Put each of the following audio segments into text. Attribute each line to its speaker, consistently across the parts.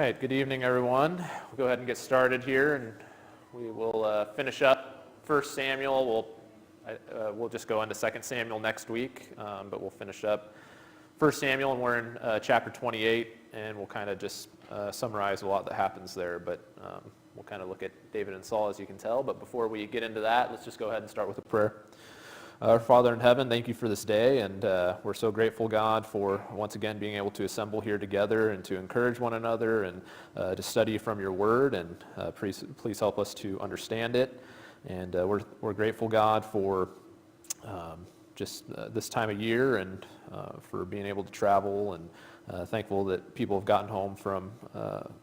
Speaker 1: right, good evening, everyone. We'll go ahead and get started here, and we will finish up 1 Samuel. We'll just go into 2 Samuel next week, but we'll finish up 1 Samuel, and we're in chapter 28, and we'll kind of just summarize a lot that happens there, but we'll kind of look at David and Saul, as you can tell. But before we get into that, let's just go ahead and start with a prayer. Our Father in heaven, thank you for this day, and we're so grateful, God, for once again being able to assemble here together and to encourage one another and to study from your word, and please help us to understand it. And we're grateful, God, for just this time of year and for being able to travel, and thankful that people have gotten home from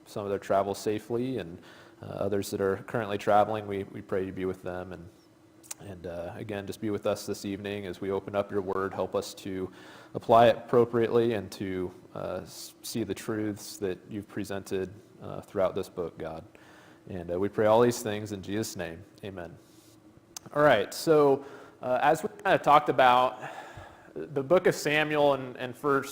Speaker 1: some of their travels safely, and others that are currently traveling, we pray you be with them. And again, just be with us this evening as we open up your word. Help us to apply it appropriately and to see the truths that you've presented throughout this book, God. And we pray all these things in Jesus' name. Amen. All right, so as we kind of talked about, the book of Samuel and 1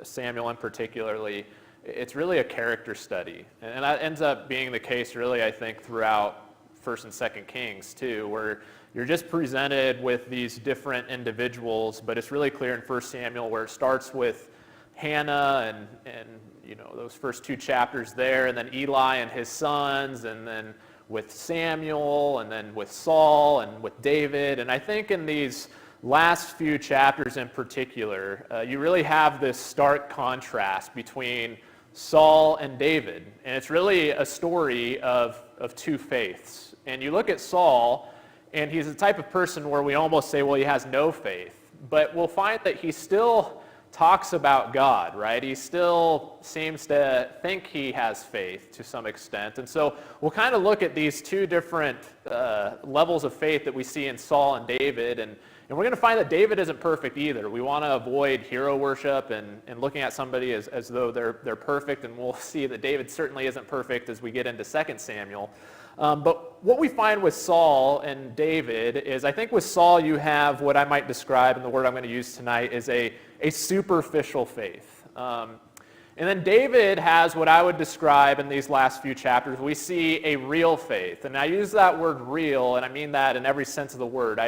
Speaker 1: Samuel in particularly, it's really a character study. And that ends up being the case, really, I think, throughout 1 and 2 Kings, too, where you're just presented with these different individuals, but it's really clear in 1 Samuel where it starts with Hannah and you know, those first two chapters there, and then Eli and his sons, and then with Samuel, and then with Saul, and with David. And I think in these last few chapters in particular, you really have this stark contrast between Saul and David. And it's really a story of two faiths. And you look at Saul, and he's the type of person where we almost say, well, he has no faith. But we'll find that he still talks about God, right? He still seems to think he has faith to some extent. And so we'll kind of look at these two different levels of faith that we see in Saul and David. And we're going to find that David isn't perfect either. We want to avoid hero worship and looking at somebody as though they're perfect. And we'll see that David certainly isn't perfect as we get into 2 Samuel. But what we find with Saul and David is, I think with Saul you have what I might describe, and the word I'm going to use tonight is a superficial faith. And then David has what I would describe in these last few chapters. We see a real faith. And I use that word real, and I mean that in every sense of the word.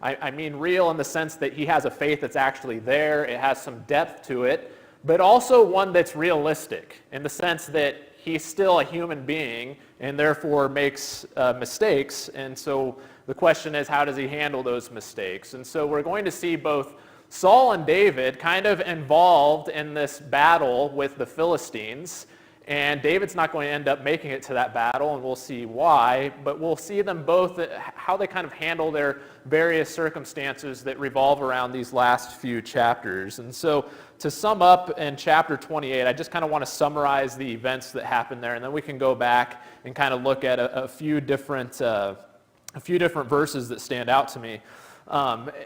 Speaker 1: I mean real in the sense that he has a faith that's actually there, it has some depth to it, but also one that's realistic in the sense that he's still a human being and therefore makes mistakes. And so the question is, how does he handle those mistakes? And so we're going to see both Saul and David kind of involved in this battle with the Philistines. And David's not going to end up making it to that battle, and we'll see why. But we'll see them both, how they kind of handle their various circumstances that revolve around these last few chapters. And so to sum up in chapter 28, I just kind of want to summarize the events that happened there, and then we can go back and kind of look at a few different verses that stand out to me.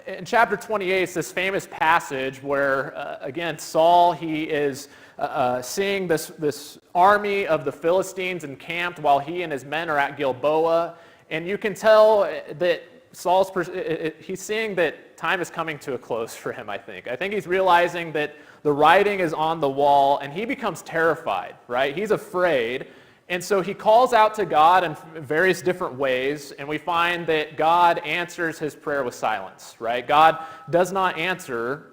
Speaker 1: In chapter 28, it's this famous passage where, again, Saul, he is seeing this army of the Philistines encamped while he and his men are at Gilboa. And you can tell that he's seeing that time is coming to a close for him, I think. I think he's realizing that the writing is on the wall, and he becomes terrified, right? He's afraid. And so he calls out to God in various different ways, and we find that God answers his prayer with silence, right? God does not answer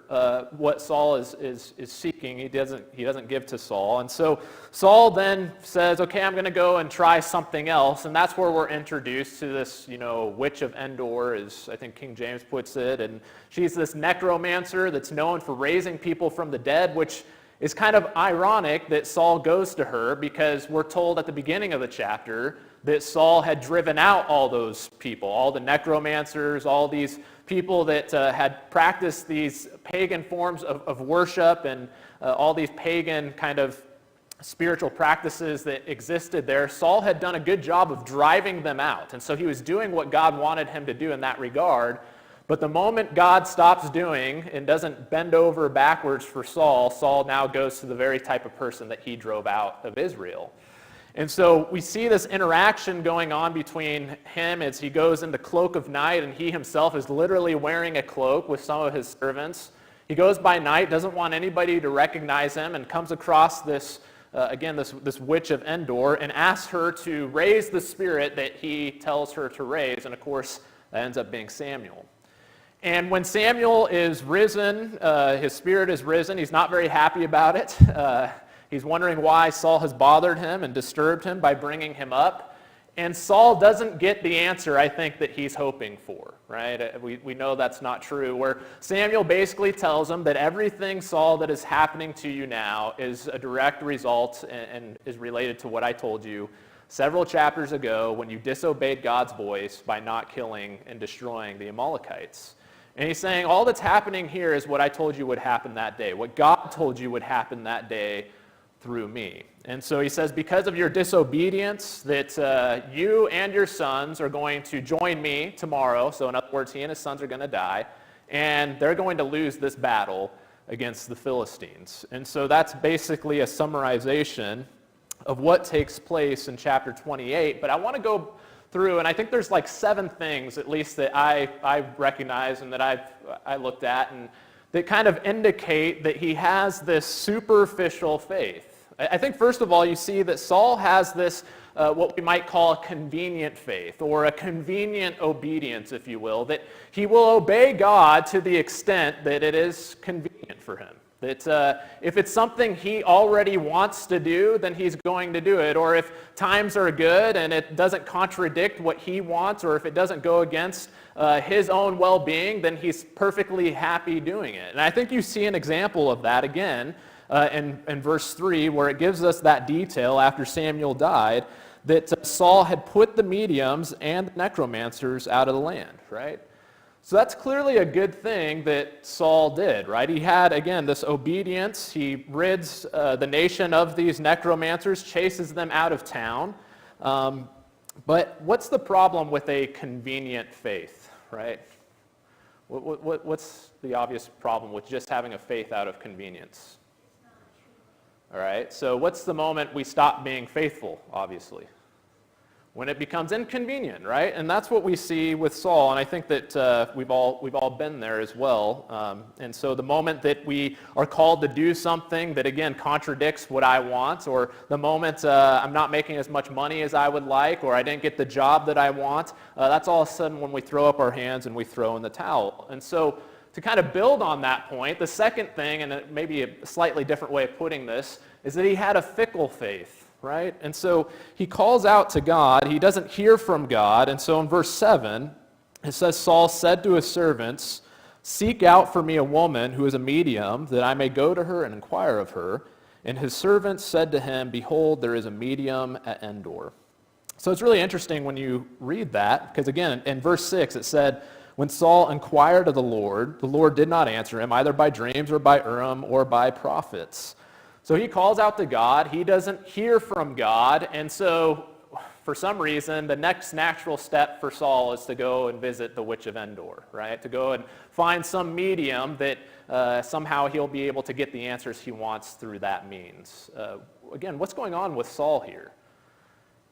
Speaker 1: what Saul is seeking. He doesn't give to Saul. And so Saul then says, okay, I'm going to go and try something else, and that's where we're introduced to this, witch of Endor, as I think King James puts it, and she's this necromancer that's known for raising people from the dead, which it's kind of ironic that Saul goes to her, because we're told at the beginning of the chapter that Saul had driven out all those people, all the necromancers, all these people that had practiced these pagan forms of worship and all these pagan kind of spiritual practices that existed there. Saul had done a good job of driving them out, and so he was doing what God wanted him to do in that regard. But the moment God stops doing and doesn't bend over backwards for Saul, Saul now goes to the very type of person that he drove out of Israel. And so we see this interaction going on between him as he goes into cloak of night, and he himself is literally wearing a cloak with some of his servants. He goes by night, doesn't want anybody to recognize him, and comes across this again, this witch of Endor, and asks her to raise the spirit that he tells her to raise. And of course, that ends up being Samuel. And when Samuel is risen, his spirit is risen, he's not very happy about it. He's wondering why Saul has bothered him and disturbed him by bringing him up. And Saul doesn't get the answer, I think, that he's hoping for, right? We know that's not true, where Samuel basically tells him that everything, Saul, that is happening to you now is a direct result and is related to what I told you several chapters ago when you disobeyed God's voice by not killing and destroying the Amalekites. And he's saying all that's happening here is what I told you would happen that day, what God told you would happen that day through me. And so he says, because of your disobedience, that you and your sons are going to join me tomorrow. So in other words, he and his sons are going to die, and they're going to lose this battle against the Philistines. And so that's basically a summarization of what takes place in chapter 28. But I want to go through, and I think there's like 7 things, at least, that I recognize and that I looked at, and that kind of indicate that he has this superficial faith. I think, first of all, you see that Saul has this, what we might call a convenient faith, or a convenient obedience, if you will, that he will obey God to the extent that it is convenient for him. That if it's something he already wants to do, then he's going to do it. Or if times are good and it doesn't contradict what he wants, or if it doesn't go against his own well-being, then he's perfectly happy doing it. And I think you see an example of that again in verse 3, where it gives us that detail after Samuel died, that Saul had put the mediums and the necromancers out of the land, right? So that's clearly a good thing that Saul did, right? He had, again, this obedience. He rids the nation of these necromancers, chases them out of town. But what's the problem with a convenient faith, right? What's the obvious problem with just having a faith out of convenience? All right, so what's the moment we stop being faithful, obviously? When it becomes inconvenient, right? And that's what we see with Saul, and I think that we've all been there as well. And so the moment that we are called to do something that, again, contradicts what I want, or the moment I'm not making as much money as I would like, or I didn't get the job that I want, that's all of a sudden when we throw up our hands and we throw in the towel. And so to kind of build on that point, the second thing, and maybe a slightly different way of putting this, is that he had a fickle faith, right? And so he calls out to God. He doesn't hear from God. And so in verse 7, it says, Saul said to his servants, "Seek out for me a woman who is a medium, that I may go to her and inquire of her." And his servants said to him, "Behold, there is a medium at Endor." So it's really interesting when you read that, because again, in verse 6, it said, when Saul inquired of the Lord did not answer him, either by dreams or by Urim or by prophets. So he calls out to God. He doesn't hear from God. And so, for some reason, the next natural step for Saul is to go and visit the witch of Endor, right? To go and find some medium that somehow he'll be able to get the answers he wants through that means. Again, what's going on with Saul here?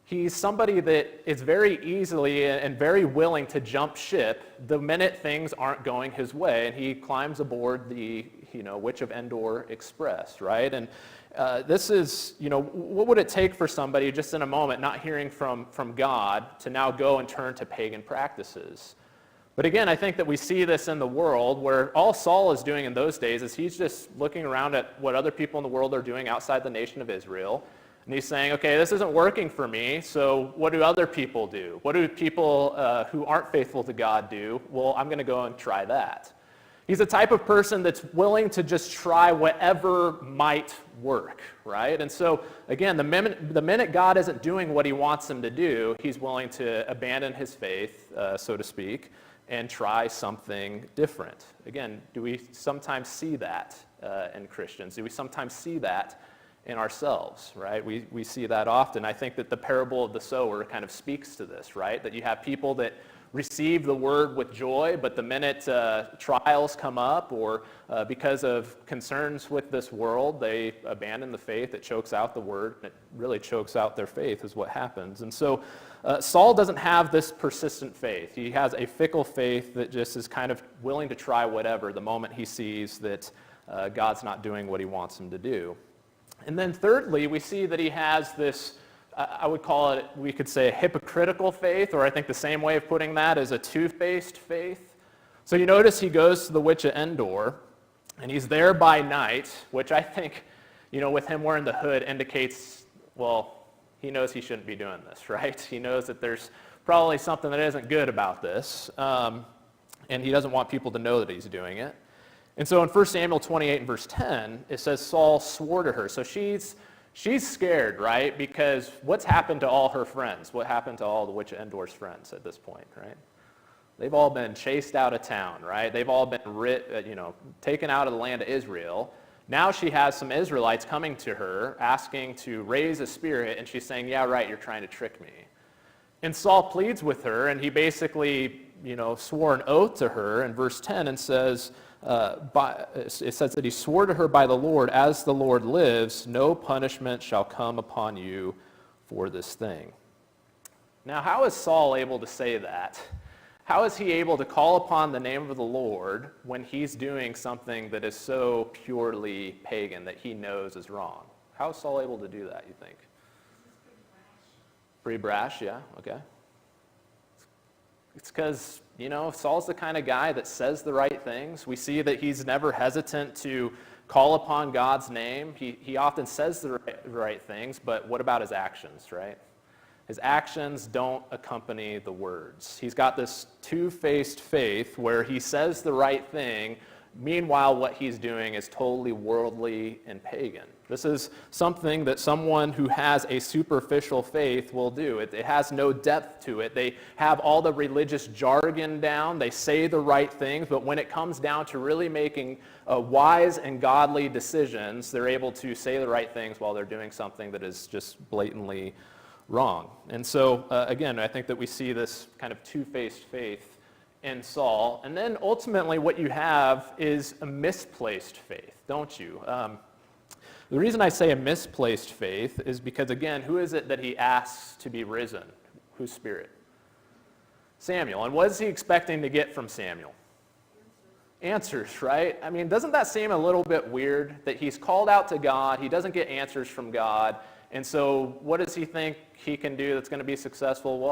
Speaker 1: He's somebody that is very easily and very willing to jump ship the minute things aren't going his way, and he climbs aboard the Witch of Endor Express, right? And this is, what would it take for somebody just in a moment not hearing from God to now go and turn to pagan practices? But again, I think that we see this in the world where all Saul is doing in those days is he's just looking around at what other people in the world are doing outside the nation of Israel. And he's saying, okay, this isn't working for me, so what do other people do? What do people who aren't faithful to God do? Well, I'm going to go and try that. He's the type of person that's willing to just try whatever might work, right? And so, again, the minute God isn't doing what he wants him to do, he's willing to abandon his faith, so to speak, and try something different. Again, do we sometimes see that in Christians? Do we sometimes see that in ourselves, right? We see that often. I think that the parable of the sower kind of speaks to this, right? That you have people that receive the word with joy, but the minute trials come up or because of concerns with this world, they abandon the faith. It chokes out the word, and it really chokes out their faith is what happens. And so Saul doesn't have this persistent faith. He has a fickle faith that just is kind of willing to try whatever the moment he sees that God's not doing what he wants him to do. And then thirdly, we see that he has this, I would call it, we could say a hypocritical faith, or I think the same way of putting that is a two-faced faith. So you notice he goes to the witch at Endor, and he's there by night, which I think, with him wearing the hood indicates, well, he knows he shouldn't be doing this, right? He knows that there's probably something that isn't good about this, and he doesn't want people to know that he's doing it. And so in 1 Samuel 28 and verse 10, it says Saul swore to her. So she's scared, right? Because what's happened to all her friends? What happened to all the witch of Endor's friends at this point, right? They've all been chased out of town, right? They've all been taken out of the land of Israel. Now she has some Israelites coming to her, asking to raise a spirit, and she's saying, yeah, right, you're trying to trick me. And Saul pleads with her, and he basically, swore an oath to her in verse 10 and says, it says that he swore to her by the Lord, as the Lord lives, no punishment shall come upon you for this thing. Now, how is Saul able to say that? How is he able to call upon the name of the Lord when he's doing something that is so purely pagan that he knows is wrong? How is Saul able to do that, you think? Pretty brash, yeah, okay. It's because, Saul's the kind of guy that says the right things. We see that he's never hesitant to call upon God's name. He often says the right things, but what about his actions, right? His actions don't accompany the words. He's got this two-faced faith where he says the right thing, meanwhile what he's doing is totally worldly and pagan. This is something that someone who has a superficial faith will do. It has no depth to it. They have all the religious jargon down. They say the right things, but when it comes down to really making wise and godly decisions, they're able to say the right things while they're doing something that is just blatantly wrong. And so, again, I think that we see this kind of two-faced faith in Saul. And then ultimately what you have is a misplaced faith, don't you? The reason I say a misplaced faith is because, again, who is it that he asks to be risen? Whose spirit? Samuel. And what is he expecting to get from Samuel? Answers, right? I mean, doesn't that seem a little bit weird that he's called out to God, he doesn't get answers from God, and so what does he think he can do that's going to be successful? Well,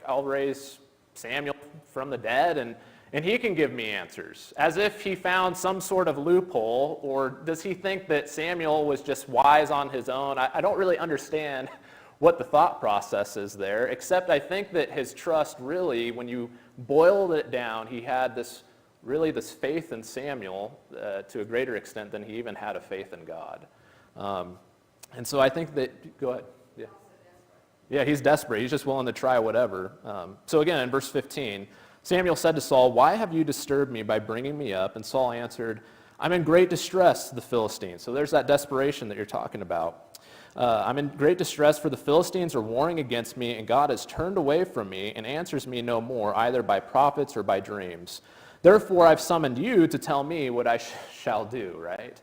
Speaker 1: I'll raise Samuel from the dead, and he can give me answers, as if he found some sort of loophole. Or does he think that Samuel was just wise on his own? I don't really understand what the thought process is there, except I think that his trust really, when you boiled it down, he had this faith in Samuel to a greater extent than he even had a faith in God. And so I think that, go ahead. Yeah. Yeah, he's desperate. He's just willing to try whatever. So again, in verse 15, Samuel said to Saul, "Why have you disturbed me by bringing me up?" And Saul answered, "I'm in great distress, the Philistines." So there's that desperation that you're talking about. "I'm in great distress, for the Philistines are warring against me, and God has turned away from me and answers me no more, either by prophets or by dreams. Therefore I've summoned you to tell me what I shall do," right?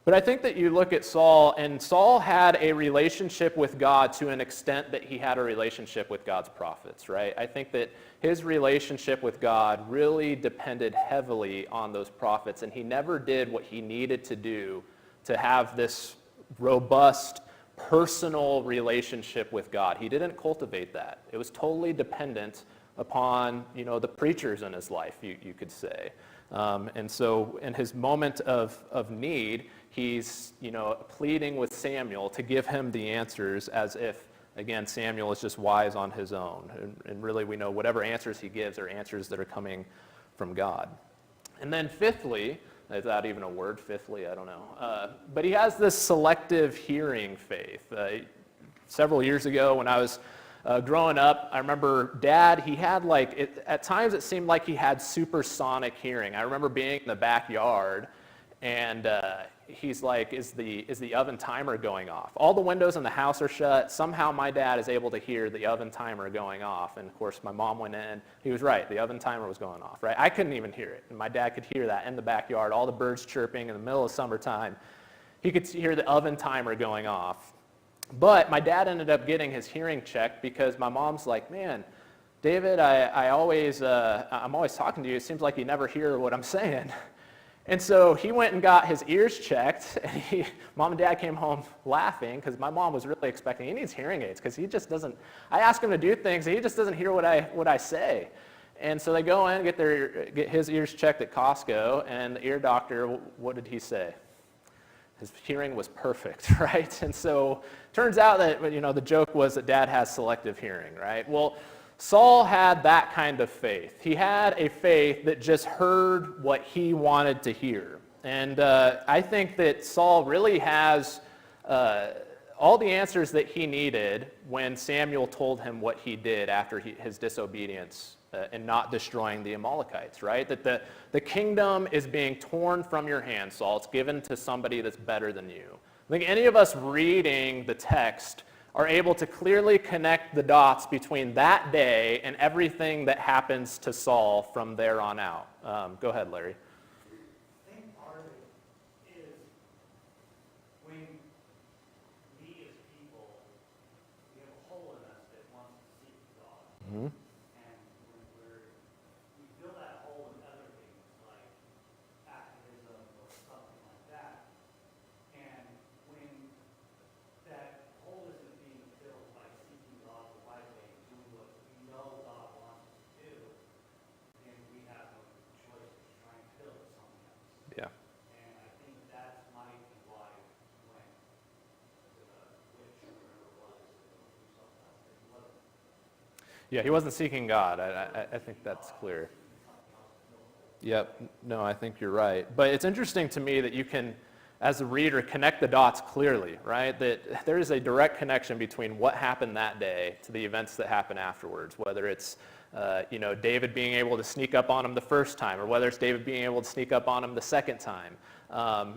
Speaker 1: But I think that you look at Saul, and Saul had a relationship with God to an extent that he had a relationship with God's prophets, right? I think that his relationship with God really depended heavily on those prophets, and he never did what he needed to do to have this robust, personal relationship with God. He didn't cultivate that. It was totally dependent upon, the preachers in his life, you could say. And so in his moment of need, he's, pleading with Samuel to give him the answers, as if, again, Samuel is just wise on his own. And really we know whatever answers he gives are answers that are coming from God. And then fifthly, is that even a word, fifthly? I don't know. But he has this selective hearing faith. Several years ago when I was growing up, I remember Dad, he had at times it seemed like he had supersonic hearing. I remember being in the backyard, and he's like, is the oven timer going off? All the windows in the house are shut. Somehow my dad is able to hear the oven timer going off. And of course my mom went in. He was right, the oven timer was going off, right? I couldn't even hear it, and my dad could hear that in the backyard, all the birds chirping in the middle of summertime. He could hear the oven timer going off. But my dad ended up getting his hearing checked because my mom's like, "Man, David, I'm always talking to you. It seems like you never hear what I'm saying." And so he went and got his ears checked, and mom and dad came home laughing because my mom was really expecting, he needs hearing aids because he just doesn't, I ask him to do things and he just doesn't hear what I say. And so they go in and get his ears checked at Costco, and the ear doctor, what did he say? His hearing was perfect, right? And so turns out that, the joke was that dad has selective hearing, right? Well, Saul had that kind of faith. He had a faith that just heard what he wanted to hear. And I think that Saul really has all the answers that he needed when Samuel told him what he did after his disobedience in not destroying the Amalekites, right? That the kingdom is being torn from your hands, Saul. It's given to somebody that's better than you. I think any of us reading the text are able to clearly connect the dots between that day and everything that happens to Saul from there on out. Go ahead, Larry.
Speaker 2: I think part of it is when we as people, we have a hole in us that wants to seek God.
Speaker 1: Mm-hmm.
Speaker 2: And when we fill that hole with other things like activism or something like that. And when that hole isn't being filled by seeking God the right way, doing what we know God wants us to do, then we have no choice but to try and fill it with something else.
Speaker 1: Yeah.
Speaker 2: And I think that might be why when the witch or whatever it was, he wasn't.
Speaker 1: Yeah, he wasn't seeking God. I think that's clear. Yep. No, I think you're right. But it's interesting to me that you can, as a reader, connect the dots clearly, right? That there is a direct connection between what happened that day to the events that happen afterwards, whether it's David being able to sneak up on him the first time, or whether it's David being able to sneak up on him the second time.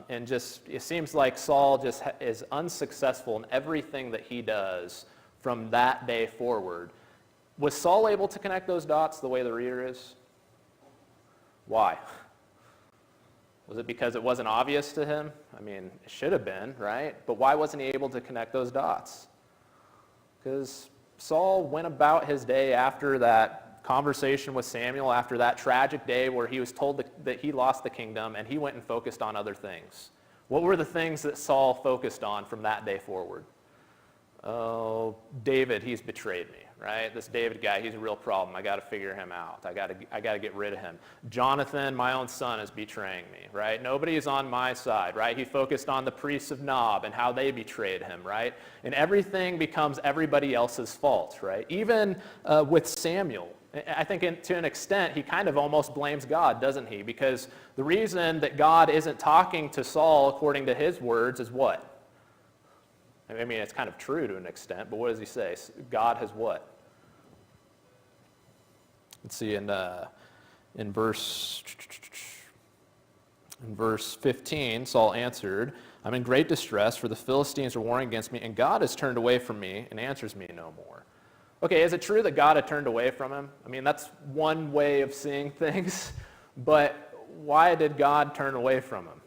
Speaker 1: And just, it seems like Saul just is unsuccessful in everything that he does from that day forward. Was Saul able to connect those dots the way the reader is? Why? Was it because it wasn't obvious to him? I mean, it should have been, right? But why wasn't he able to connect those dots? Because Saul went about his day after that conversation with Samuel, after that tragic day where he was told that he lost the kingdom, and he went and focused on other things. What were the things that Saul focused on from that day forward? Oh, David, he's betrayed me, right? This David guy, he's a real problem. I got to figure him out. I got to get rid of him. Jonathan, my own son, is betraying me, right? Nobody is on my side, right? He focused on the priests of Nob and how they betrayed him, right? And everything becomes everybody else's fault, right? Even with Samuel, I think to an extent, he kind of almost blames God, doesn't he? Because the reason that God isn't talking to Saul according to his words is what? I mean, it's kind of true to an extent, but what does he say? God has what? Let's see, in verse 15, Saul answered, I'm in great distress, for the Philistines are warring against me, and God has turned away from me and answers me no more. Okay, is it true that God had turned away from him? I mean, that's one way of seeing things, but why did God turn away from him?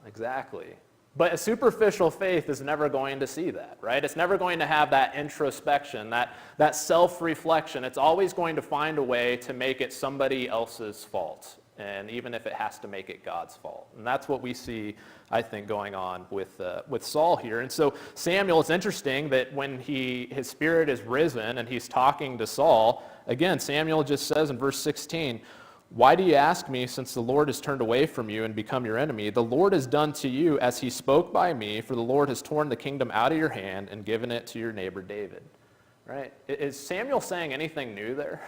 Speaker 1: Exactly. But a superficial faith is never going to see that, right? It's never going to have that introspection, that self-reflection. It's always going to find a way to make it somebody else's fault, and even if it has to make it God's fault. And that's what we see, I think, going on with Saul here. And so Samuel, it's interesting that when his spirit is risen and he's talking to Saul, again, Samuel just says in verse 16, why do you ask me, since the Lord has turned away from you and become your enemy? The Lord has done to you as he spoke by me, for the Lord has torn the kingdom out of your hand and given it to your neighbor David. Right? Is Samuel saying anything new there?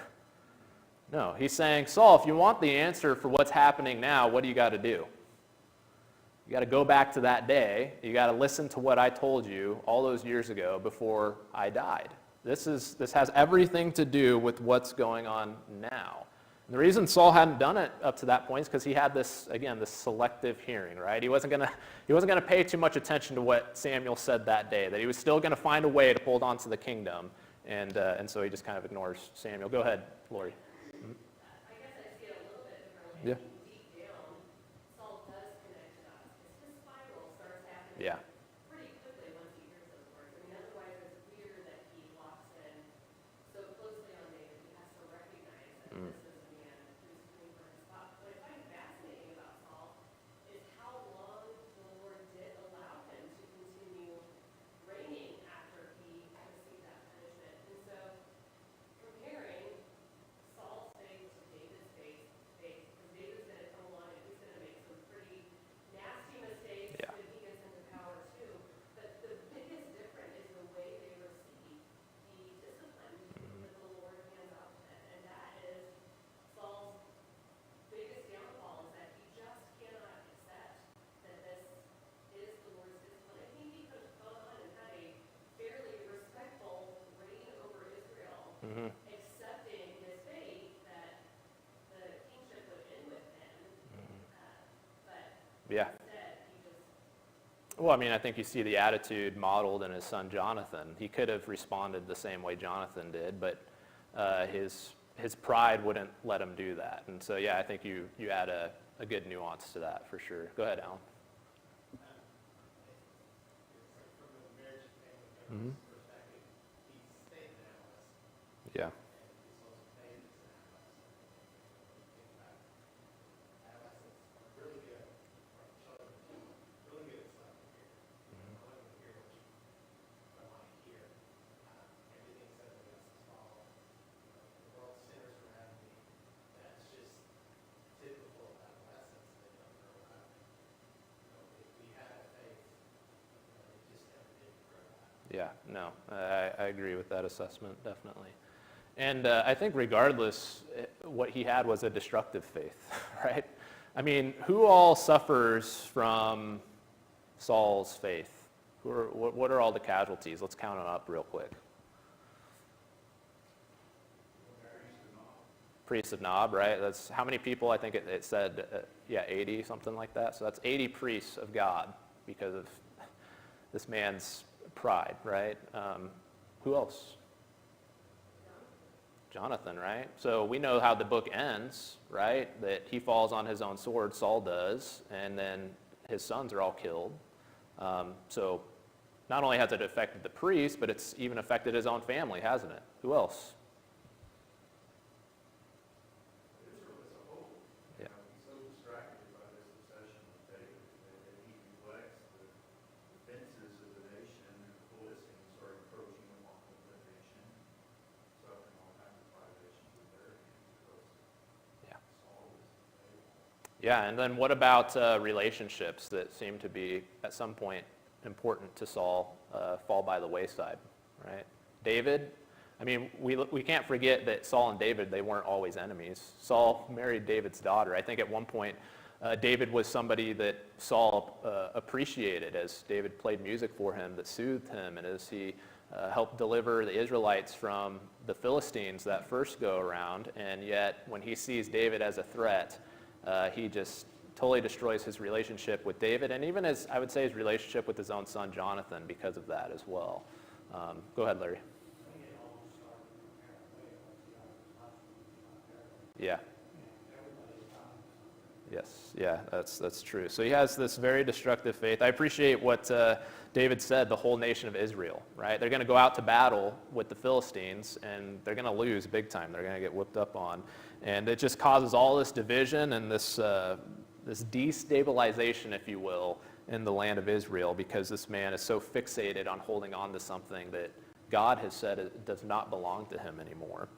Speaker 1: No. He's saying, Saul, if you want the answer for what's happening now, what do you got to do? You got to go back to that day. You got to listen to what I told you all those years ago before I died. This has everything to do with what's going on now. And the reason Saul hadn't done it up to that point is because he had this selective hearing, right? He wasn't gonna pay too much attention to what Samuel said that day, that he was still gonna find a way to hold on to the kingdom, and so he just kind of ignores Samuel. Go ahead, Lori.
Speaker 3: I guess I see it a little bit differently.
Speaker 1: Yeah.
Speaker 3: Deep down, Saul does connect the dots, because his spiral starts happening
Speaker 1: Yeah.
Speaker 3: pretty quickly once he hears those words. I mean, otherwise it's weird that he locks in so closely on David. He has to recognize that this is a man who's coming for his spot. What I find fascinating
Speaker 1: Well, I mean, I think you see the attitude modeled in his son Jonathan. He could have responded the same way Jonathan did, but his pride wouldn't let him do that. And so, yeah, I think you add a good nuance to that for sure. Go ahead, Alan.
Speaker 2: From a marriage and
Speaker 1: Mm-hmm.
Speaker 2: family perspective, he stayed an analyst,
Speaker 1: Yeah.
Speaker 2: and he's also paid as an analyst. And think about it. Adolescents are really good, or children, really good at selecting here. I want to hear what I want to hear. Everything says I got to follow. The world sinners around me. That's just typical of adolescents. They don't grow up. If we had faith, it just never did grow up.
Speaker 1: Yeah, no, I agree with that assessment, definitely. And I think regardless, what he had was a destructive faith, right? I mean, who all suffers from Saul's faith? What are all the casualties? Let's count them up real quick. Priests of Nob, right? That's how many people? I think it said, 80, something like that. So that's 80 priests of God because of this man's pride, right? Who else? Jonathan, right? So we know how the book ends, right? That he falls on his own sword, Saul does, and then his sons are all killed. So not only has it affected the priest, but it's even affected his own family, hasn't it? Who else?
Speaker 4: Israel as a whole,
Speaker 1: Yeah.
Speaker 4: he's so distracted by this obsession with David that he neglects the defenses of the nation, and the Philistines are encroaching upon the nation, suffering all kinds of privations with their hands because
Speaker 1: Yeah.
Speaker 4: Saul was faithful.
Speaker 1: Yeah, and then what about relationships that seem to be, at some point, important to Saul fall by the wayside, right? David, I mean, we can't forget that Saul and David, they weren't always enemies. Saul married David's daughter. I think at one point, David was somebody that Saul appreciated as David played music for him that soothed him, and as he helped deliver the Israelites from the Philistines that first go around. And yet, when he sees David as a threat, he just totally destroys his relationship with David, and even I would say his relationship with his own son Jonathan because of that as well. Go ahead, Larry.
Speaker 2: I think it all started from paranoia once he got his husband not there.
Speaker 1: Yeah.
Speaker 2: Everybody's dying.
Speaker 1: Yes. Yeah. That's true. So he has this very destructive faith. I appreciate what David said. The whole nation of Israel, right? They're going to go out to battle with the Philistines, and they're going to lose big time. They're going to get whooped up on, and it just causes all this division and this destabilization, if you will, in the land of Israel, because this man is so fixated on holding on to something that God has said it does not belong to him anymore.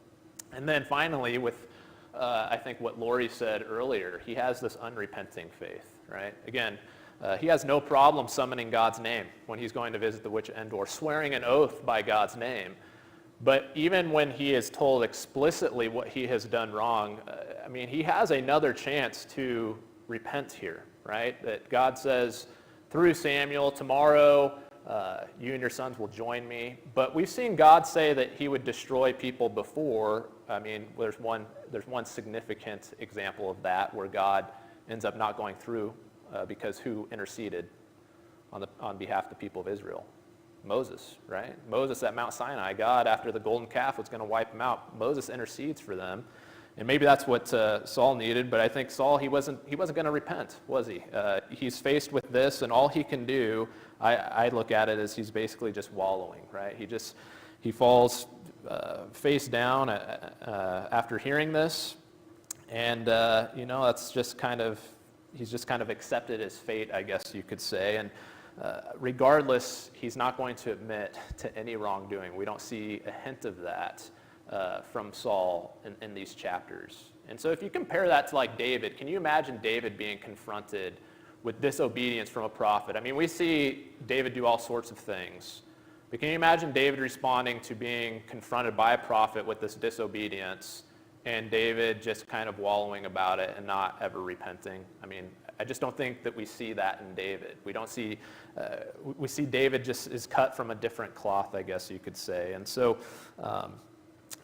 Speaker 1: And then finally, with I think what Lori said earlier, he has this unrepenting faith, right? Again, he has no problem summoning God's name when he's going to visit the witch at Endor, swearing an oath by God's name. But even when he is told explicitly what he has done wrong, I mean, he has another chance to repent here, right? That God says through Samuel, tomorrow you and your sons will join me. But we've seen God say that he would destroy people before. I mean, there's one significant example of that where God ends up not going through because who interceded on behalf of the people of Israel? Moses, right? Moses at Mount Sinai. God, after the golden calf was going to wipe them out, Moses intercedes for them. And maybe that's what Saul needed, but I think Saul, he wasn't going to repent, was he? He's faced with this, and all he can do, I look at it as he's basically just wallowing, right? He falls face down after hearing this, and that's just he's just kind of accepted his fate, I guess you could say. And regardless, he's not going to admit to any wrongdoing. We don't see a hint of that from Saul in these chapters. And so if you compare that to like David, can you imagine David being confronted with disobedience from a prophet? I mean, we see David do all sorts of things, but can you imagine David responding to being confronted by a prophet with this disobedience, and David just kind of wallowing about it and not ever repenting? I mean, I just don't think that we see that in David. We don't see, we see David just is cut from a different cloth, I guess you could say. And so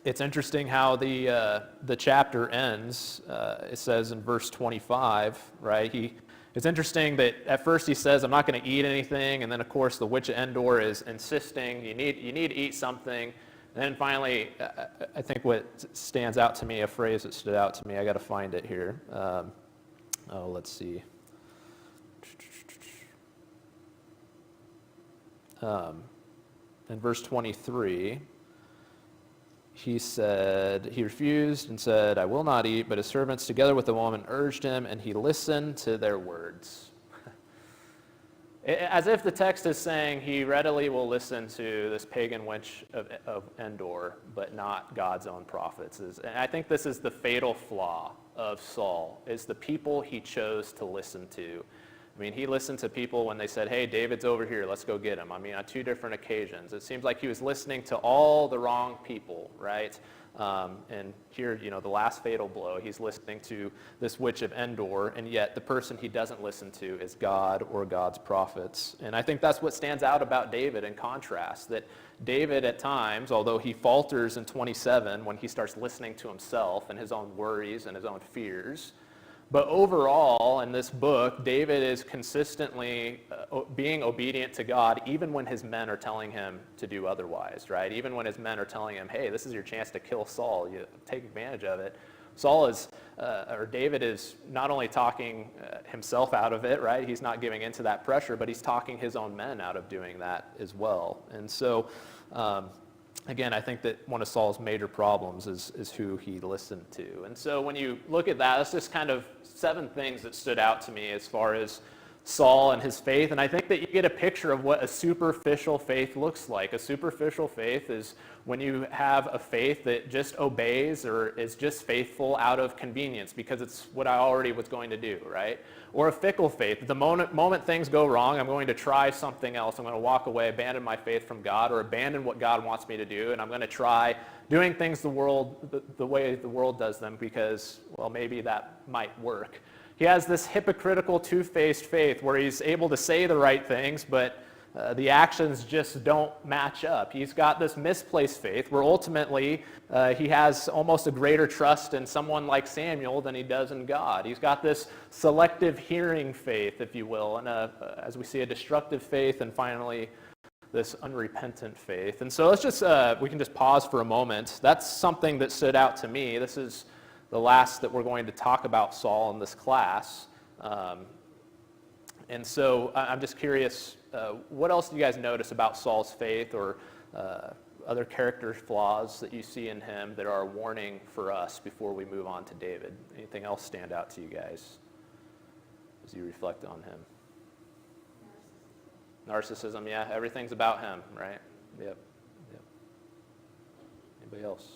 Speaker 1: it's interesting how the chapter ends. It says in verse 25, right? It's interesting that at first he says, I'm not going to eat anything, and then of course the witch of Endor is insisting, you need to eat something. And then finally, I think what stands out to me, a phrase that stood out to me, I got to find it here. Let's see. In verse 23, he refused and said, I will not eat, but his servants together with the woman urged him, and he listened to their words. As if the text is saying he readily will listen to this pagan witch of Endor, but not God's own prophets. And I think this is the fatal flaw of Saul, is the people he chose to listen to. I mean, he listened to people when they said, hey, David's over here, let's go get him. I mean, on 2 different occasions. It seems like he was listening to all the wrong people, right? And here, the last fatal blow, he's listening to this witch of Endor, and yet the person he doesn't listen to is God or God's prophets. And I think that's what stands out about David in contrast, that David at times, although he falters in 27 when he starts listening to himself and his own worries and his own fears, but overall, in this book, David is consistently being obedient to God, even when his men are telling him to do otherwise, right? Even when his men are telling him, hey, this is your chance to kill Saul, you take advantage of it. David is not only talking himself out of it, right? He's not giving into that pressure, but he's talking his own men out of doing that as well. And so, again, I think that one of Saul's major problems is who he listened to. And so when you look at that, that's just kind of 7 things that stood out to me as far as Saul and his faith. And I think that you get a picture of what a superficial faith looks like. A superficial faith is when you have a faith that just obeys or is just faithful out of convenience because it's what I already was going to do, right? Or a fickle faith. The moment things go wrong, I'm going to try something else. I'm going to walk away, abandon my faith from God, or abandon what God wants me to do, and I'm going to try doing things the way the world does them because, well, maybe that might work. He has this hypocritical, two-faced faith where he's able to say the right things, but the actions just don't match up. He's got this misplaced faith where ultimately he has almost a greater trust in someone like Samuel than he does in God. He's got this selective hearing faith, if you will, and as we see, a destructive faith, and finally this unrepentant faith. And so we can just pause for a moment. That's something that stood out to me. This is the last that we're going to talk about Saul in this class. And so I'm just curious, what else do you guys notice about Saul's faith or other character flaws that you see in him that are a warning for us before we move on to David? Anything else stand out to you guys as you reflect on him? Narcissism, yeah, everything's about him, right? Yep. Anybody else?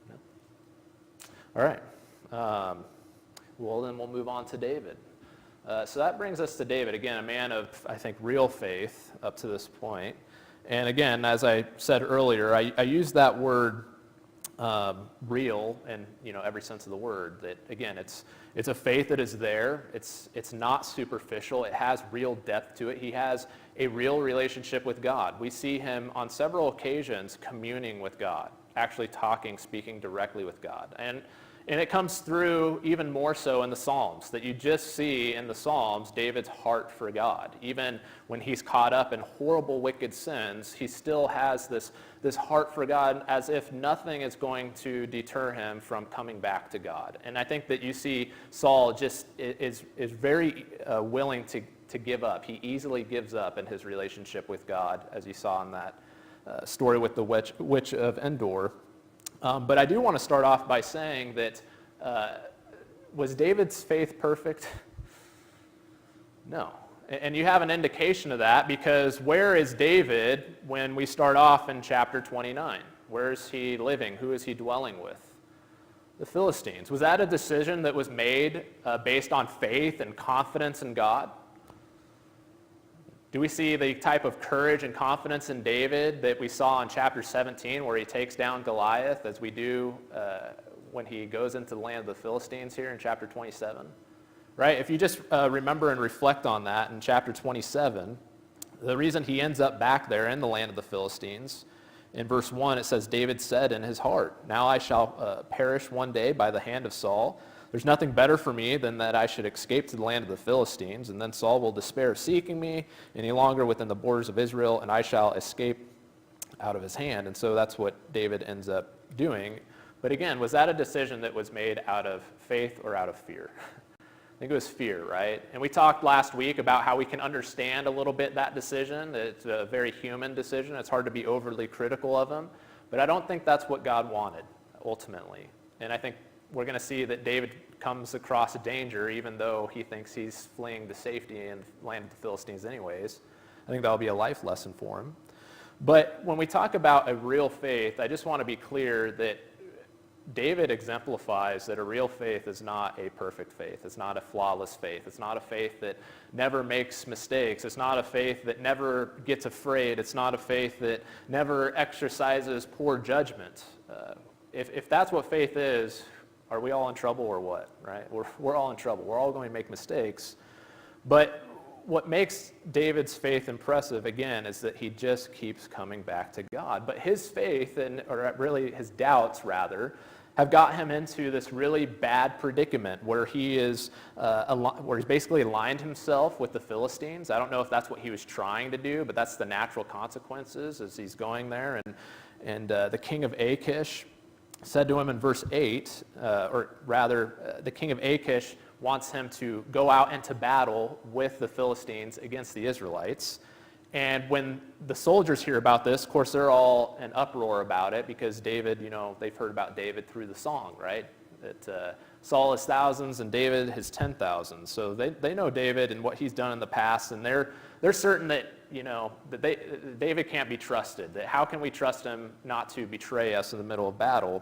Speaker 1: No? All right. Well, then we'll move on to David. So that brings us to David. Again, a man of, I think, real faith up to this point. And again, as I said earlier, I use that word real in every sense of the word. That again, it's a faith that is there. It's not superficial. It has real depth to it. He has a real relationship with God. We see him on several occasions communing with God, actually speaking directly with God. And it comes through even more so in the Psalms, that you just see in the Psalms David's heart for God. Even when he's caught up in horrible, wicked sins, he still has this heart for God as if nothing is going to deter him from coming back to God. And I think that you see Saul just is very willing to give up. He easily gives up in his relationship with God, as you saw in that story with the witch of Endor. But I do want to start off by saying that was David's faith perfect? No. And you have an indication of that because where is David when we start off in chapter 29? Where is he living? Who is he dwelling with? The Philistines. Was that a decision that was made based on faith and confidence in God? Do we see the type of courage and confidence in David that we saw in chapter 17 where he takes down Goliath as we do when he goes into the land of the Philistines here in chapter 27? Right? If you just remember and reflect on that in chapter 27, the reason he ends up back there in the land of the Philistines In verse 1, it says, David said in his heart, now I shall perish one day by the hand of Saul. There's nothing better for me than that I should escape to the land of the Philistines, and then Saul will despair of seeking me any longer within the borders of Israel, and I shall escape out of his hand. And so that's what David ends up doing. But again, was that a decision that was made out of faith or out of fear? I think it was fear, right? And we talked last week about how we can understand a little bit that decision. It's a very human decision. It's hard to be overly critical of him. But I don't think that's what God wanted, ultimately. And I think we're going to see that David comes across a danger, even though he thinks he's fleeing to safety in the land of the Philistines anyways. I think that'll be a life lesson for him. But when we talk about a real faith, I just want to be clear that David exemplifies that a real faith is not a perfect faith. It's not a flawless faith. It's not a faith that never makes mistakes. It's not a faith that never gets afraid. It's not a faith that never exercises poor judgment. If that's what faith is, are we all in trouble or what, right? We're all in trouble. We're all going to make mistakes. But what makes David's faith impressive, again, is that he just keeps coming back to God. But his faith, or really his doubts, rather, have got him into this really bad predicament where he's basically aligned himself with the Philistines. I don't know if that's what he was trying to do, but that's the natural consequences as he's going there. And the king of Achish said to him in verse 8, the king of Achish wants him to go out into battle with the Philistines against the Israelites. And when the soldiers hear about this, of course, they're all in uproar about it because David, they've heard about David through the song, right? That Saul has thousands and David has 10,000. So they know David and what he's done in the past, and they're certain that, David can't be trusted. That how can we trust him not to betray us in the middle of battle?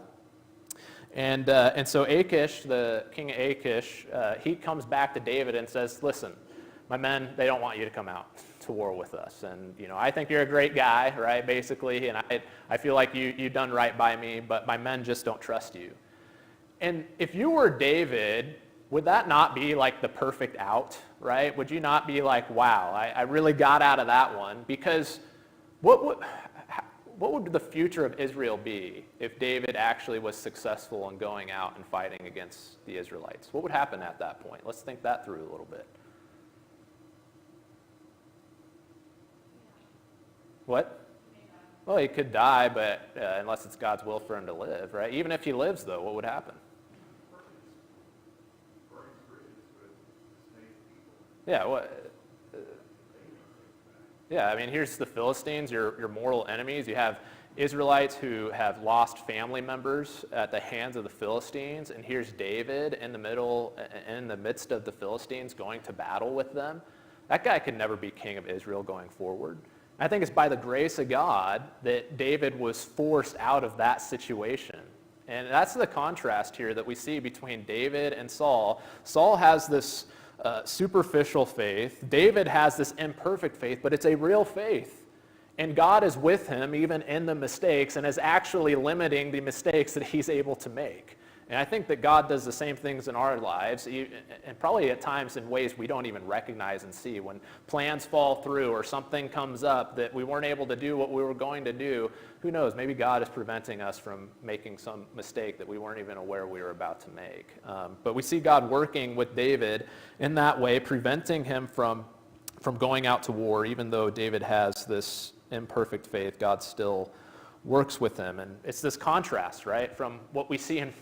Speaker 1: And so Achish, the king of Achish, he comes back to David and says, listen, my men, they don't want you to come out to war with us. And, I think you're a great guy, right, basically, and I feel like you've done right by me, but my men just don't trust you. And if you were David, would that not be like the perfect out, right? Would you not be like, wow, I really got out of that one? Because what would the future of Israel be if David actually was successful in going out and fighting against the Israelites? What would happen at that point? Let's think that through a little bit. What? Well, he could die, but unless it's God's will for him to live, right? Even if he lives, though, what would happen? Yeah, I mean, here's the Philistines, your mortal enemies. You have Israelites who have lost family members at the hands of the Philistines, and here's David in the midst of the Philistines going to battle with them. That guy could never be king of Israel going forward. I think it's by the grace of God that David was forced out of that situation. And that's the contrast here that we see between David and Saul. Saul has this superficial faith. David has this imperfect faith, but it's a real faith. And God is with him even in the mistakes and is actually limiting the mistakes that he's able to make. And I think that God does the same things in our lives, and probably at times in ways we don't even recognize and see. When plans fall through or something comes up that we weren't able to do what we were going to do, who knows, maybe God is preventing us from making some mistake that we weren't even aware we were about to make. But we see God working with David in that way, preventing him from going out to war. Even though David has this imperfect faith, God still works with him. And it's this contrast, right, from what we see in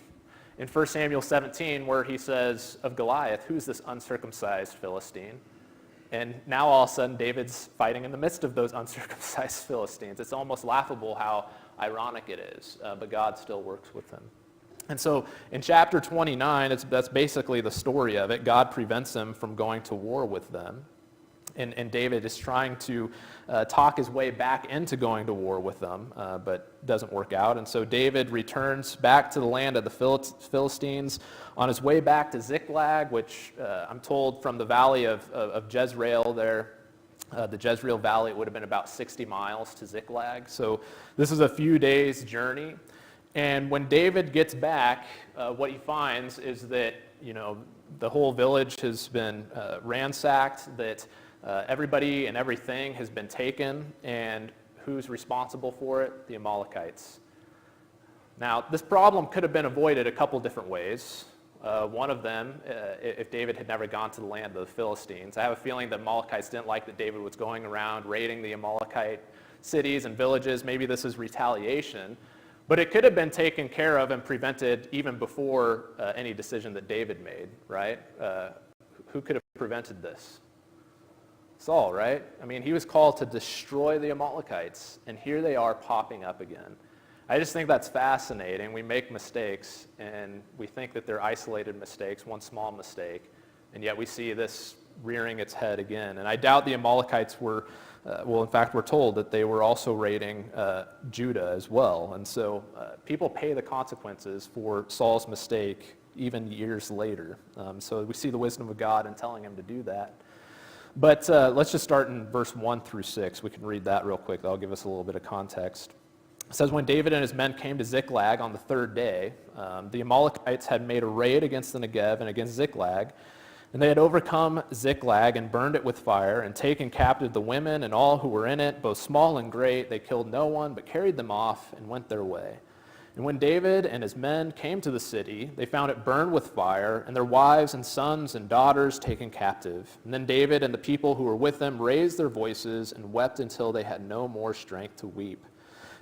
Speaker 1: 1 Samuel 17, where he says of Goliath, who's this uncircumcised Philistine? And now all of a sudden David's fighting in the midst of those uncircumcised Philistines. It's almost laughable how ironic it is, but God still works with him. And so in chapter 29, that's basically the story of it. God prevents him from going to war with them. And David is trying to talk his way back into going to war with them, but doesn't work out. And so David returns back to the land of the Philistines. On his way back to Ziklag, which I'm told from the valley of Jezreel there, the Jezreel Valley, it would have been about 60 miles to Ziklag. So this is a few days' journey. And when David gets back, what he finds is that, the whole village has been ransacked, that everybody and everything has been taken, and who's responsible for it? The Amalekites. Now, this problem could have been avoided a couple different ways. One of them, if David had never gone to the land of the Philistines. I have a feeling the Amalekites didn't like that David was going around raiding the Amalekite cities and villages. Maybe this is retaliation. But it could have been taken care of and prevented even before any decision that David made, right? Who could have prevented this? Saul, right? I mean, he was called to destroy the Amalekites, and here they are popping up again. I just think that's fascinating. We make mistakes, and we think that they're isolated mistakes, one small mistake, and yet we see this rearing its head again. And I doubt the Amalekites were, in fact, we're told that they were also raiding Judah as well. And so people pay the consequences for Saul's mistake even years later. So we see the wisdom of God in telling him to do that. But let's just start in verse 1 through 6. We can read that real quick. That'll give us a little bit of context. It says, when David and his men came to Ziklag on the third day, the Amalekites had made a raid against the Negev and against Ziklag, and they had overcome Ziklag and burned it with fire and taken captive the women and all who were in it, both small and great. They killed no one, but carried them off and went their way. And when David and his men came to the city, they found it burned with fire, and their wives and sons and daughters taken captive. And then David and the people who were with them raised their voices and wept until they had no more strength to weep.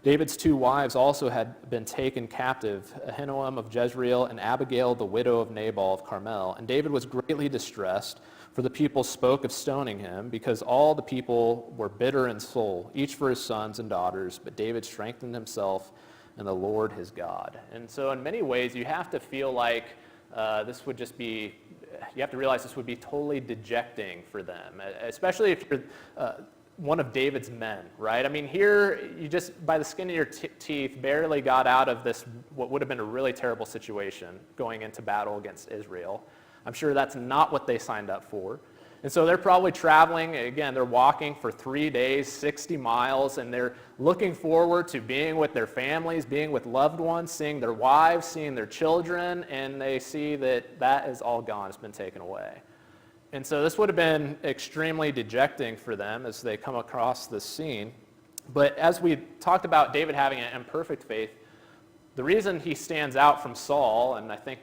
Speaker 1: David's two wives also had been taken captive, Ahinoam of Jezreel and Abigail, the widow of Nabal of Carmel. And David was greatly distressed, for the people spoke of stoning him, because all the people were bitter in soul, each for his sons and daughters. But David strengthened himself in the Lord his God. And so in many ways, you have to feel like this would just be, you have to realize this would be totally dejecting for them, especially if you're one of David's men, right? I mean, here you just, by the skin of your teeth, barely got out of this, what would have been a really terrible situation going into battle against Israel. I'm sure that's not what they signed up for. And so they're probably traveling, again, they're walking for 3 days, 60 miles, and they're looking forward to being with their families, being with loved ones, seeing their wives, seeing their children, and they see that that is all gone, it's been taken away. And so this would have been extremely dejecting for them as they come across this scene. But as we talked about David having an imperfect faith, the reason he stands out from Saul, and I think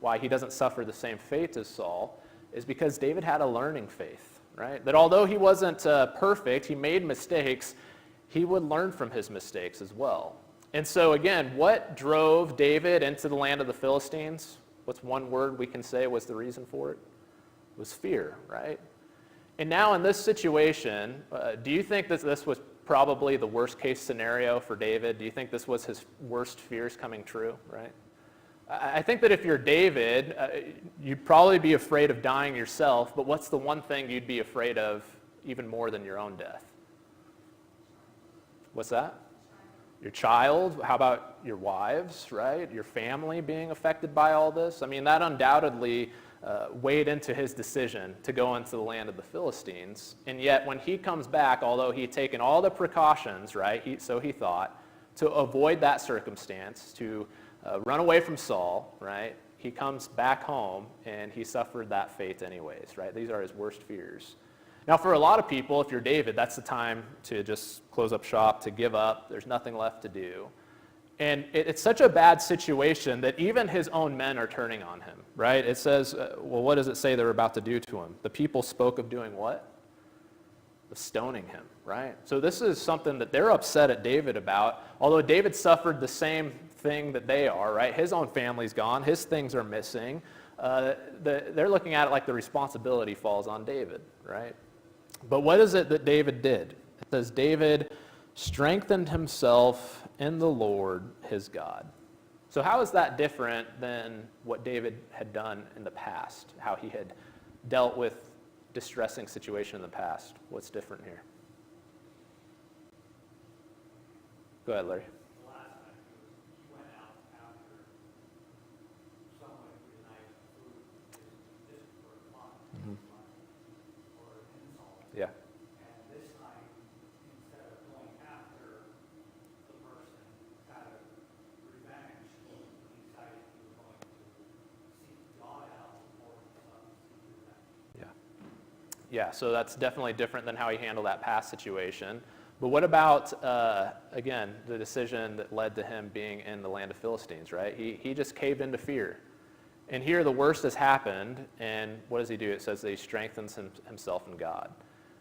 Speaker 1: why he doesn't suffer the same fate as Saul, is because David had a learning faith, right? That although he wasn't perfect, he made mistakes, he would learn from his mistakes as well. And so again, what drove David into the land of the Philistines? What's one word we can say was the reason for it? Was fear, right? And now in this situation, do you think that this was probably the worst case scenario for David? Do you think this was his worst fears coming true, right? I think that if you're David, you'd probably be afraid of dying yourself, but what's the one thing you'd be afraid of even more than your own death? What's that? Your child? How about your wives, right? Your family being affected by all this? I mean, that undoubtedly weighed into his decision to go into the land of the Philistines. And yet when he comes back, although he'd taken all the precautions, right, so he thought, to avoid that circumstance, to run away from Saul, right, he comes back home and he suffered that fate anyways, right? These are his worst fears. Now for a lot of people, if you're David, that's the time to just close up shop, to give up. There's nothing left to do. And it's such a bad situation that even his own men are turning on him, right? It says, well, what does it say they're about to do to him? The people spoke of doing what? Of stoning him, right? So this is something that they're upset at David about, although David suffered the same thing that they are, right? His own family's gone, his things are missing. They're looking at it like the responsibility falls on David, right? But what is it that David did? It says David strengthened himself in the Lord his God. So how is that different than what David had done in the past, how he had dealt with distressing situation in the past? What's different here? Go ahead, Larry.
Speaker 2: The last time he went out after someone really nice food, just for fun, or insult.
Speaker 1: Yeah.
Speaker 2: And this time, instead of going after the person out of revenge, he decided he was going to seek God out more than seek revenge.
Speaker 1: Yeah, so that's definitely different than how he handled that past situation. But what about, again, the decision that led to him being in the land of Philistines, right? He just caved into fear. And here the worst has happened, and what does he do? It says that he strengthens himself in God.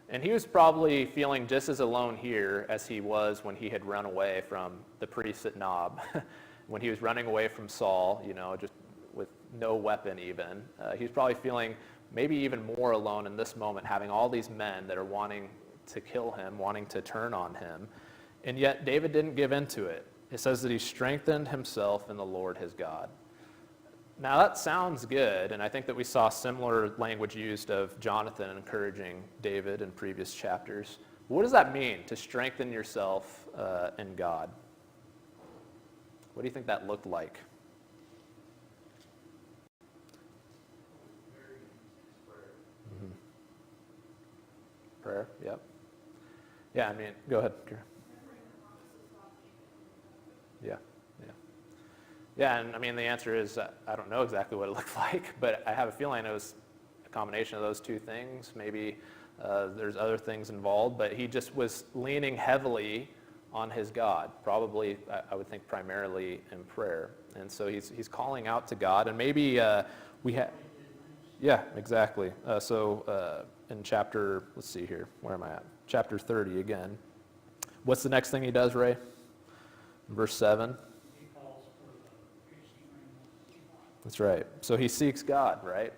Speaker 1: And he was probably feeling just as alone here as he was when he had run away from the priest at Nob, when he was running away from Saul, just with no weapon even. He was probably feeling maybe even more alone in this moment, having all these men that are wanting to kill him, wanting to turn on him. And yet David didn't give in to it. It says that he strengthened himself in the Lord his God. Now that sounds good, and I think that we saw similar language used of Jonathan encouraging David in previous chapters. What does that mean, to strengthen yourself in God? What do you think that looked like? Mm-hmm. Prayer, yep. Yeah, go ahead, Kira. Yeah. Yeah, and the answer is I don't know exactly what it looked like, but I have a feeling it was a combination of those two things. Maybe there's other things involved, but he just was leaning heavily on his God, probably, I would think, primarily in prayer. And so he's calling out to God, and maybe we have... Yeah, exactly. In chapter, let's see here, where am I at? Chapter 30 again. What's the next thing he does, Ray? Verse 7. That's right. So he seeks God, right?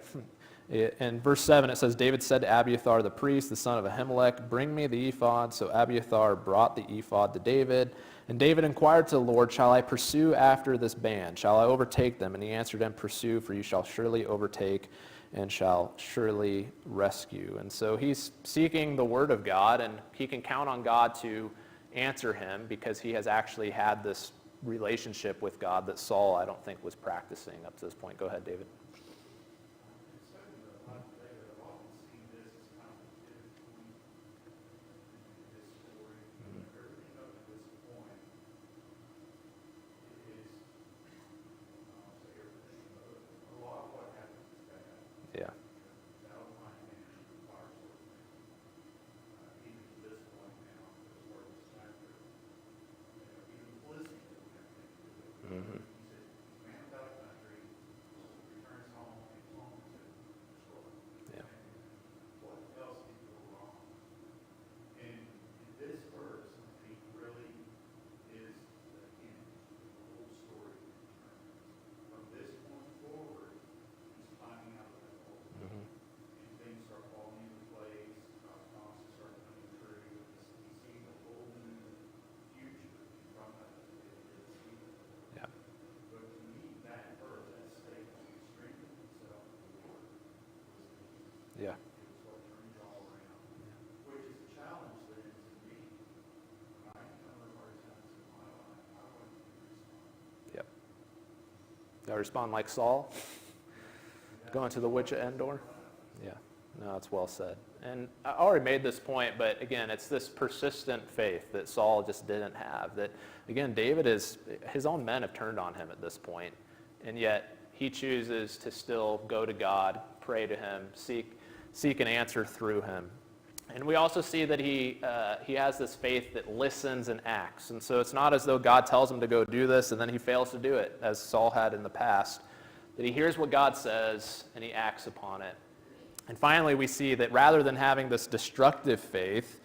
Speaker 1: In verse 7, it says, David said to Abiathar the priest, the son of Ahimelech, bring me the ephod. So Abiathar brought the ephod to David. And David inquired to the Lord, shall I pursue after this band? Shall I overtake them? And he answered him, pursue, for you shall surely overtake and shall surely rescue. And so he's seeking the word of God, and he can count on God to answer him because he has actually had this relationship with God that Saul, I don't think, was practicing up to this point. Go ahead, David. Yeah. Mm-hmm. Yeah. Yeah. Yep. Got to respond like Saul, going to the Wichita Endor. Yeah. No, that's well said. And I already made this point, but again, it's this persistent faith that Saul just didn't have. That, again, his own men have turned on him at this point, and yet he chooses to still go to God, pray to him, seek an answer through him. And we also see that he has this faith that listens and acts. And so it's not as though God tells him to go do this and then he fails to do it, as Saul had in the past. That he hears what God says and he acts upon it. And finally, we see that rather than having this destructive faith,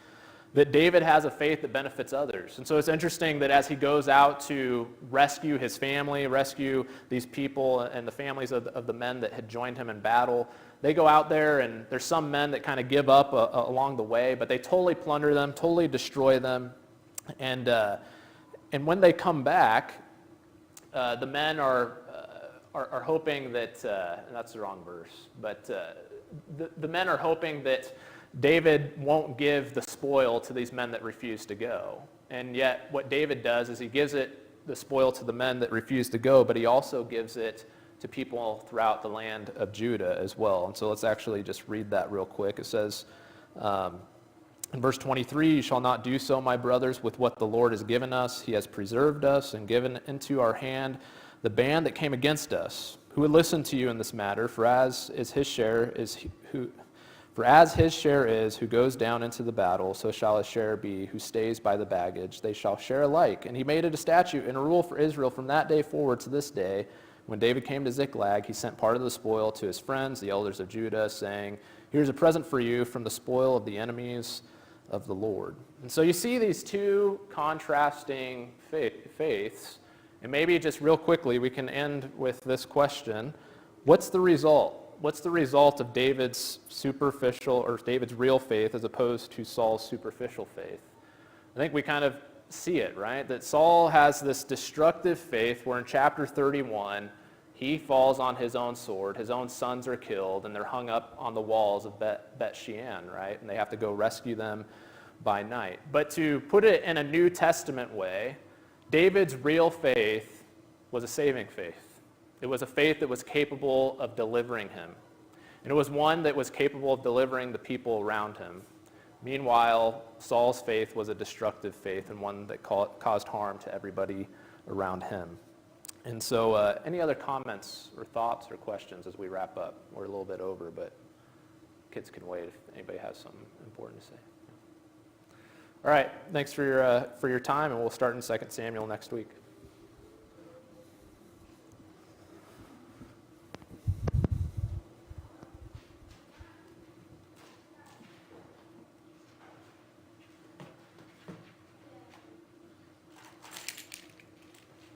Speaker 1: that David has a faith that benefits others. And so it's interesting that as he goes out to rescue his family, rescue these people and the families of the men that had joined him in battle, they go out there and there's some men that kind of give up along the way, but they totally plunder them, totally destroy them. And when they come back, the men are hoping that, and that's the wrong verse, but the men are hoping that David won't give the spoil to these men that refuse to go. And yet what David does is he gives the spoil to the men that refuse to go, but he also gives it to people throughout the land of Judah as well. And so let's actually just read that real quick. It says in verse 23, you shall not do so, my brothers, with what the Lord has given us. He has preserved us and given into our hand the band that came against us. Who would listen to you in this matter? For as is his share, For as his share is who goes down into the battle, so shall his share be who stays by the baggage. They shall share alike. And he made it a statute and a rule for Israel from that day forward to this day. When David came to Ziklag, he sent part of the spoil to his friends, the elders of Judah, saying, here's a present for you from the spoil of the enemies of the Lord. And so you see these two contrasting faiths. And maybe just real quickly, we can end with this question. What's the result? What's the result of David's superficial or David's real faith as opposed to Saul's superficial faith? I think we kind of see it, right? That Saul has this destructive faith where in chapter 31, he falls on his own sword, his own sons are killed, and they're hung up on the walls of Bet-Shean, right? And they have to go rescue them by night. But to put it in a New Testament way, David's real faith was a saving faith. It was a faith that was capable of delivering him. And it was one that was capable of delivering the people around him. Meanwhile, Saul's faith was a destructive faith and one that caused harm to everybody around him. And so any other comments or thoughts or questions as we wrap up? We're a little bit over, but kids can wait if anybody has something important to say. All right, thanks for your time, and we'll start in 2 Samuel next week.